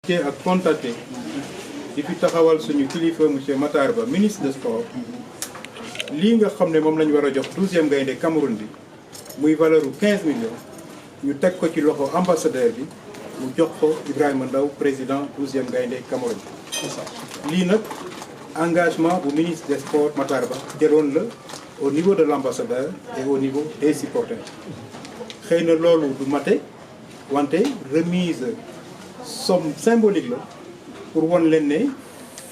invité ak contacté di fi taxawal suñu kilifa monsieur Matar Ba ministre des sports lii nga xam ne moom la ñu war a jox 12e gaynde Cameroun bi muy valeur u 15 millions ñu teg ko ci loxo ambassadeur bi mu jox ko Ibrahima Ndaw président 12e gaynde Cameroun. lii nag engagement bu ministre des sports Matar Ba jëloon la au niveau de l'ambassadeur et au niveau des supporters xëy na loolu du mate wante remise somme symbolique la pour won leen ne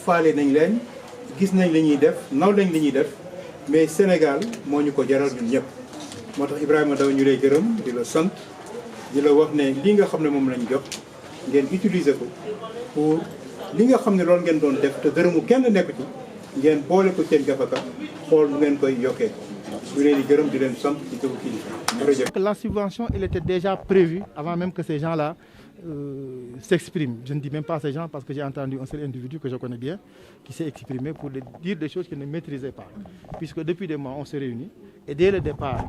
faale nañ leen gis nañ li ñuy def naw lañ li ñuy def mais Sénégal moo ñu ko jaral ñun ñëpp moo tax Ibrahima Ndaw ñu lay gërëm di la sant di la wax ne li nga xam ne moom lañ jox ngeen utiliser ko pour li nga xam ne loolu ngeen doon def te dërëmu kenn nekk ci ngeen boole ko seen gafaka xool nu ngeen koy yokkee ñu leen di gërëm di leen sant ci turu kilifa. La subvention, elle était déjà prévue avant même que ces gens-là s'expriment. Je ne dis même pas ces gens parce que j'ai entendu un seul individu que je connais bien qui s'est exprimé pour dire des choses qu'il ne maîtrisait pas. Puisque depuis des mois, on se réunit et dès le départ,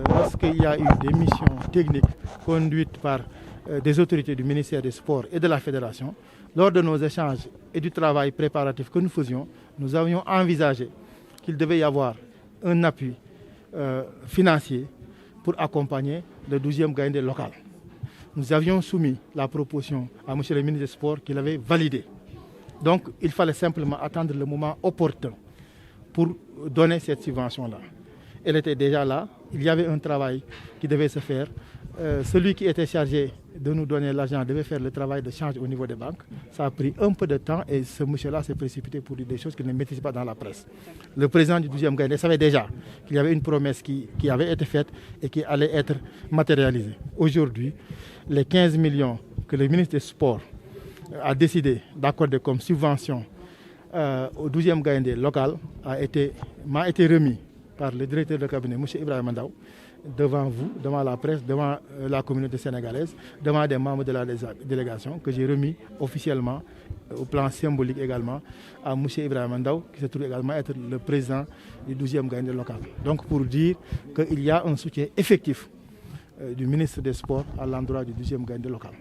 lorsqu'il y a eu des missions techniques conduites par des autorités du ministère des Sports et de la Fédération, lors de nos échanges et du travail préparatif que nous faisions, nous avions envisagé qu'il devait y avoir un appui financier pour accompagner le 12e gaynde local. Nous avions soumis la proposition à M. le ministre des Sports qui l'avait validée. Donc il fallait simplement attendre le moment opportun pour donner cette subvention-là. Elle était déjà là, il y avait un travail qui devait se faire. Celui qui était chargé de nous donner l'argent devait faire le travail de change au niveau des banques. Ça a pris un peu de temps et ce monsieur-là s'est précipité pour dire des choses qu'il ne maîtrise pas dans la presse. Le président du 12e gaynde savait déjà qu'il y avait une promesse qui avait été faite et qui allait être matérialisée. Aujourd'hui, les 15 millions que le ministre des Sports a décidé d'accorder comme subvention au 12e gaynde local m'a été remis par le directeur de cabinet, M. Ibrahima Ndaw, devant vous, devant la presse, devant la communauté sénégalaise, devant des membres de la délégation que j'ai remis officiellement, au plan symbolique également, à M. Ibrahima Ndaw, qui se trouve également être le président du 12e gaynde local. Donc pour dire qu'il y a un soutien effectif du ministre des Sports à l'endroit du 12e gaynde local.